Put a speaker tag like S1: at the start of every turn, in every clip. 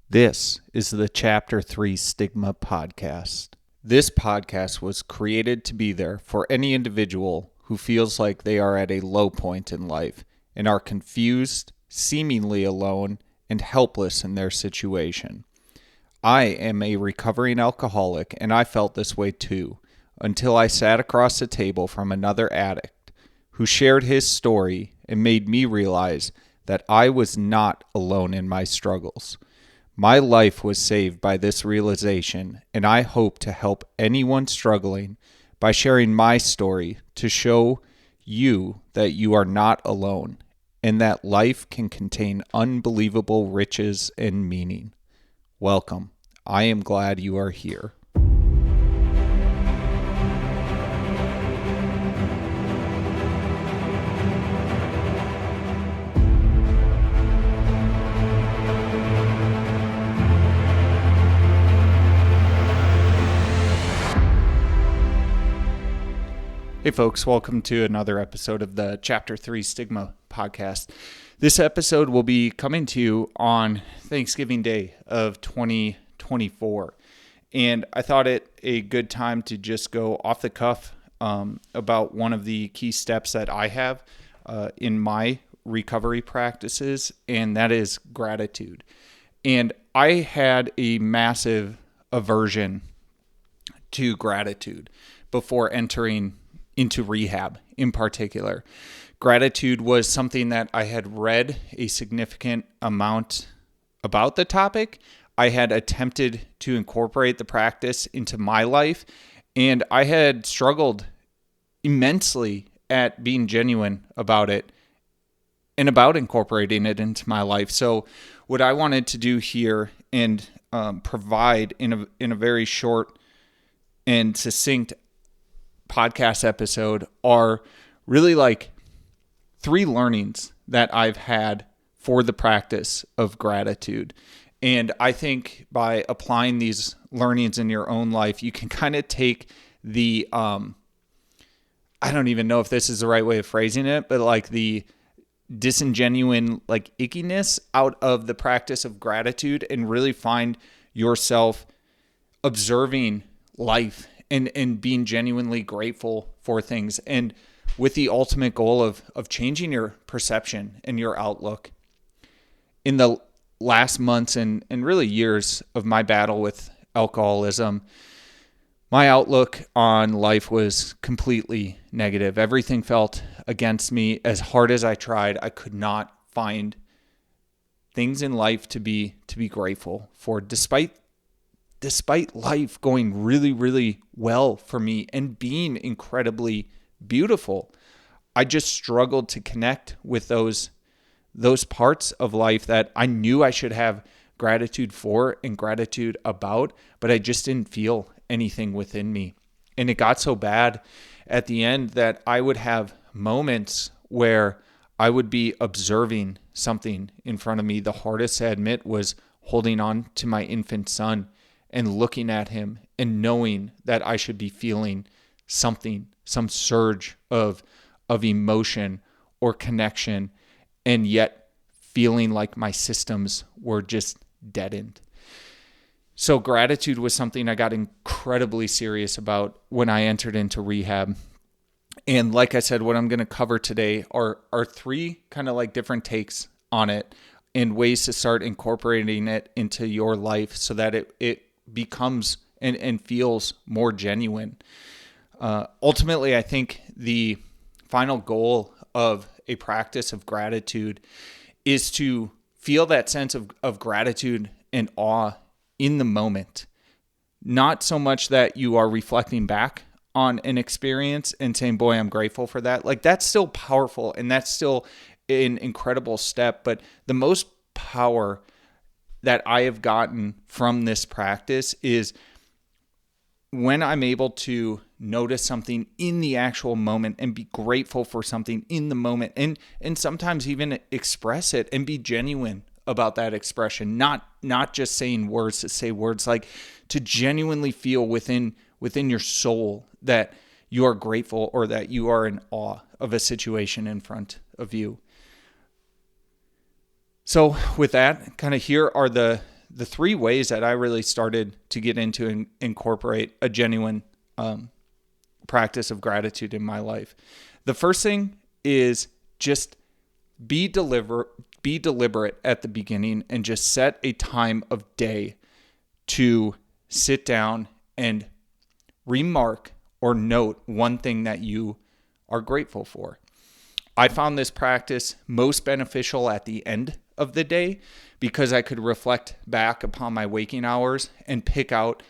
S1: This is the Chapter 3 Stigma Podcast. This podcast was created to be there for any individual who feels like they are at a low point in life and are confused, seemingly alone, and helpless in their situation. I am a recovering alcoholic, and I felt this way too, until I sat across the table from another addict who shared his story and made me realize that I was not alone in my struggles. My life was saved by this realization, and I hope to help anyone struggling by sharing my story to show you that you are not alone and that life can contain unbelievable riches and meaning. Welcome. I am glad you are here. Hey folks, welcome to another episode of the Chapter 3 Stigma Podcast. This episode will be coming to you on Thanksgiving Day of 2024. And I thought it a good time to just go off the cuff about one of the key steps that I have in my recovery practices, and that is gratitude. And I had a massive aversion to gratitude before entering into rehab in particular. Gratitude was something that I had read a significant amount about the topic. I had attempted to incorporate the practice into my life, and I had struggled immensely at being genuine about it and about incorporating it into my life. So what I wanted to do here and provide in a very short and succinct podcast episode are really like 3 learnings that I've had for the practice of gratitude. And I think by applying these learnings in your own life, you can kind of take the, I don't even know if this is the right way of phrasing it, but like the disingenuine like ickiness out of the practice of gratitude and really find yourself observing life and being genuinely grateful for things, and with the ultimate goal of changing your perception and your outlook. In the last months and really years of my battle with alcoholism, my outlook on life was completely negative. Everything felt against me. As hard as I tried, I could not find things in life to be grateful for, despite life going really, really well for me and being incredibly beautiful. I just struggled to connect with those parts of life that I knew I should have gratitude for and gratitude about, but I just didn't feel anything within me. And it got so bad at the end that I would have moments where I would be observing something in front of me. The hardest to admit was holding on to my infant son and looking at him and knowing that I should be feeling something, some surge of emotion or connection, and yet feeling like my systems were just deadened. So gratitude was something I got incredibly serious about when I entered into rehab. And like I said, what I'm going to cover today are 3 kind of like different takes on it and ways to start incorporating it into your life so that it becomes and feels more genuine. Ultimately, I think the final goal of a practice of gratitude is to feel that sense of gratitude and awe in the moment. Not so much that you are reflecting back on an experience and saying, boy, I'm grateful for that. Like, that's still powerful and that's still an incredible step. But the most power that I have gotten from this practice is when I'm able to notice something in the actual moment and be grateful for something in the moment, and sometimes even express it and be genuine about that expression, not just saying words to say words, like to genuinely feel within your soul that you are grateful or that you are in awe of a situation in front of you. So with that, kind of here are the the three ways that I really started to get into and incorporate a genuine practice of gratitude in my life. The first thing is just be deliberate at the beginning and just set a time of day to sit down and remark or note one thing that you are grateful for. I found this practice most beneficial at the end of the day because I could reflect back upon my waking hours and pick out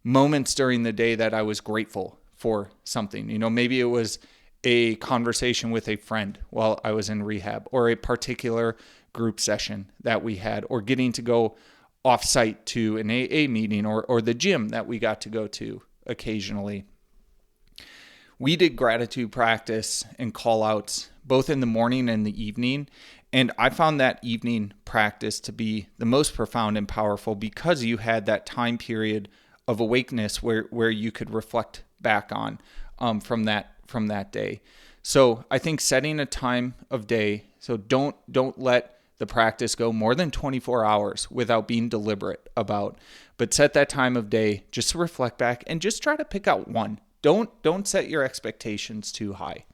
S1: moments during the day that I was grateful for something. Maybe it was a conversation with a friend while I was in rehab, or a particular group session that we had, or getting to go off-site to an AA meeting, or the gym that we got to go to occasionally. We did gratitude practice and call-outs both in the morning and the evening, and I found that evening practice to be the most profound and powerful because you had that time period of awakeness where you could reflect back on from that day. So I think setting a time of day, so don't let the practice go more than 24 hours without being deliberate about, but set that time of day just to reflect back and just try to pick out one. Don't set your expectations too high.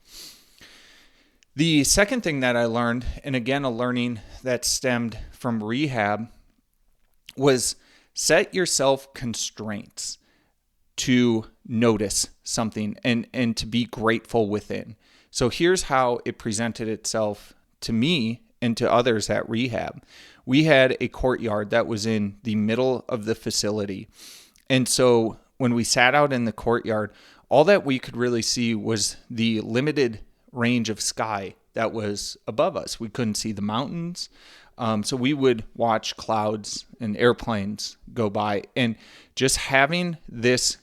S1: The second thing that I learned, and again, a learning that stemmed from rehab, was set yourself constraints to notice something and to be grateful within. So here's how it presented itself to me and to others at rehab. We had a courtyard that was in the middle of the facility. And so when we sat out in the courtyard, all that we could really see was the limited range of sky that was above us. We couldn't see the mountains. So we would watch clouds and airplanes go by. And just having this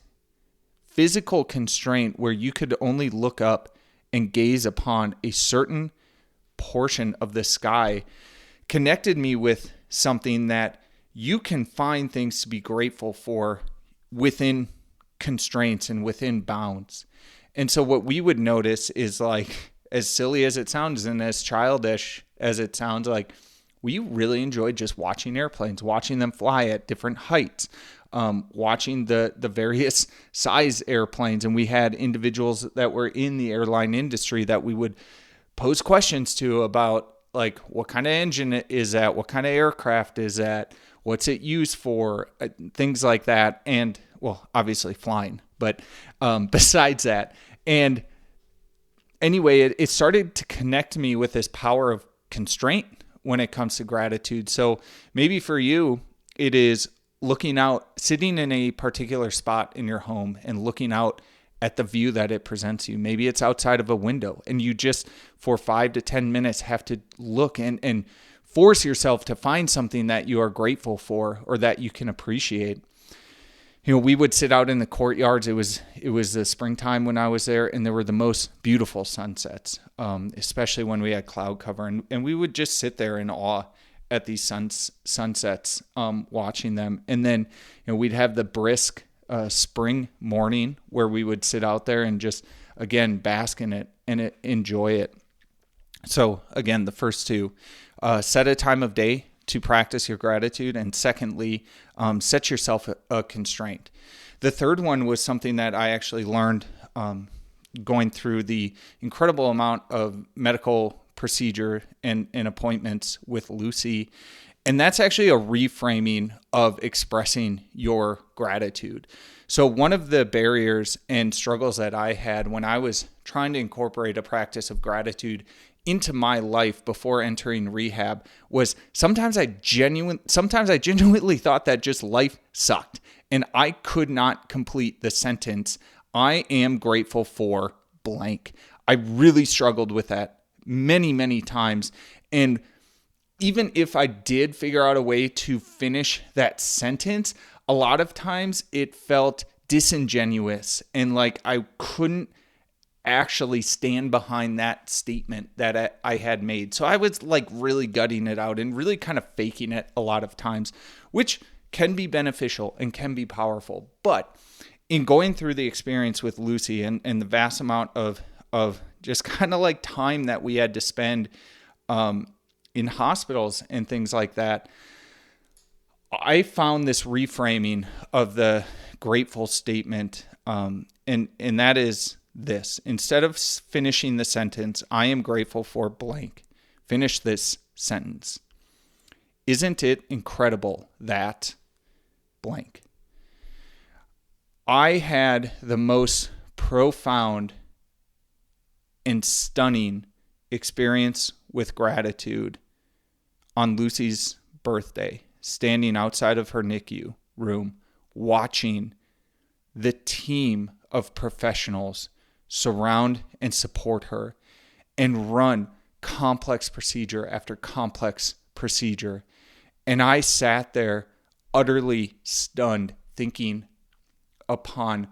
S1: physical constraint where you could only look up and gaze upon a certain portion of the sky connected me with something that you can find things to be grateful for within constraints and within bounds. And so what we would notice is, like, as silly as it sounds and as childish as it sounds, like, we really enjoyed just watching airplanes, watching them fly at different heights, watching the various size airplanes. And we had individuals that were in the airline industry that we would pose questions to about, like, what kind of engine is that? What kind of aircraft is that? What's it used for? Things like that. And, well, obviously flying, but besides that. And anyway, it started to connect me with this power of constraint when it comes to gratitude. So maybe for you, it is looking out, sitting in a particular spot in your home and looking out at the view that it presents you. Maybe it's outside of a window and you just for 5 to 10 minutes have to look and force yourself to find something that you are grateful for or that you can appreciate. We would sit out in the courtyards. It was the springtime when I was there, and there were the most beautiful sunsets, especially when we had cloud cover. And we would just sit there in awe at these sunsets, watching them. And then we'd have the brisk spring morning where we would sit out there and just, again, bask in it and enjoy it. So again, the first two, set a time of day to practice your gratitude. And secondly, set yourself a constraint. The third one was something that I actually learned going through the incredible amount of medical procedure and appointments with Lucy. And that's actually a reframing of expressing your gratitude. So one of the barriers and struggles that I had when I was trying to incorporate a practice of gratitude into my life before entering rehab was sometimes I genuinely thought that just life sucked and I could not complete the sentence, I am grateful for blank. I really struggled with that many, many times. And even if I did figure out a way to finish that sentence, a lot of times it felt disingenuous and like I couldn't actually stand behind that statement that I had made. So I was like really gutting it out and really kind of faking it a lot of times, which can be beneficial and can be powerful. But in going through the experience with Lucy and the vast amount of just kind of like time that we had to spend in hospitals and things like that, I found this reframing of the grateful statement, and that is this. Instead of finishing the sentence, I am grateful for blank, finish this sentence. Isn't it incredible that blank? I had the most profound and stunning experience with gratitude on Lucy's birthday, standing outside of her NICU room, watching the team of professionals surround and support her and run complex procedure after complex procedure. And I sat there utterly stunned, thinking upon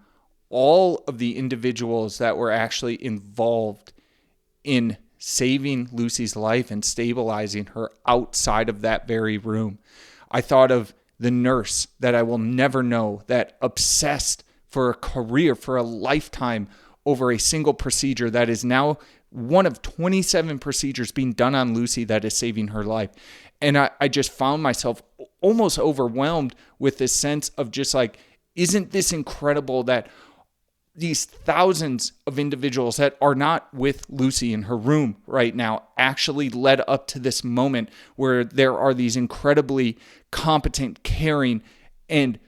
S1: all of the individuals that were actually involved in saving Lucy's life and stabilizing her outside of that very room. I thought of the nurse that I will never know, that obsessed for a career, for a lifetime over a single procedure that is now one of 27 procedures being done on Lucy that is saving her life. And I just found myself almost overwhelmed with this sense of just like, isn't this incredible that these thousands of individuals that are not with Lucy in her room right now actually led up to this moment where there are these incredibly competent, caring, and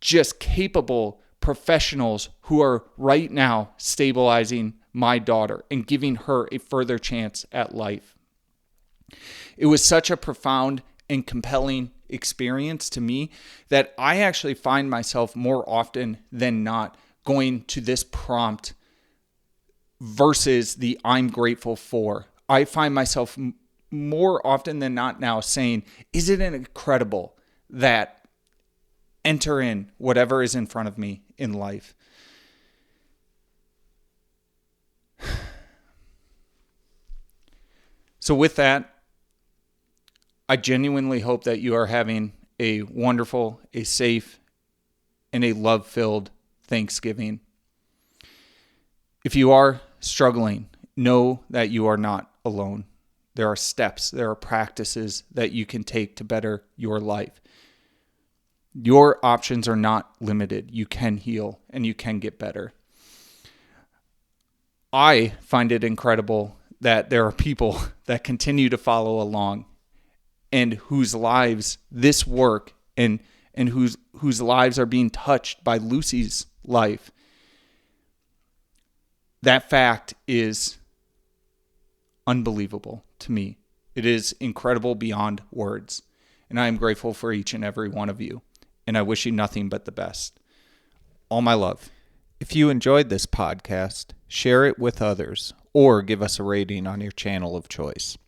S1: just capable professionals who are right now stabilizing my daughter and giving her a further chance at life. It was such a profound and compelling experience to me that I actually find myself more often than not going to this prompt versus the I'm grateful for. I find myself more often than not now saying, isn't it incredible that enter in whatever is in front of me in life? So with that, I genuinely hope that you are having a wonderful, a safe, and a love-filled Thanksgiving. If you are struggling, know that you are not alone. There are steps, there are practices that you can take to better your life. Your options are not limited. You can heal and you can get better. I find it incredible that there are people that continue to follow along and whose lives this work and whose lives are being touched by Lucy's life. That fact is unbelievable to me. It is incredible beyond words. And I am grateful for each and every one of you. And I wish you nothing but the best. All my love. If you enjoyed this podcast, share it with others or give us a rating on your channel of choice.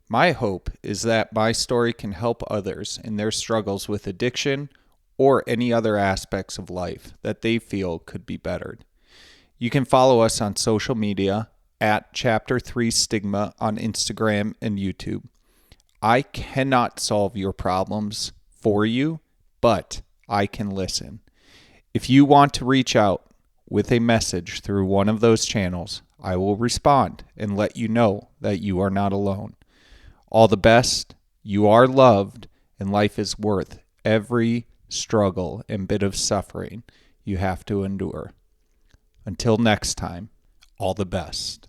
S1: My hope is that my story can help others in their struggles with addiction or any other aspects of life that they feel could be bettered. You can follow us on social media at Chapter 3 Stigma on Instagram and YouTube. I cannot solve your problems for you, but I can listen. If you want to reach out with a message through one of those channels, I will respond and let you know that you are not alone. All the best, you are loved, and life is worth every struggle and bit of suffering you have to endure. Until next time, all the best.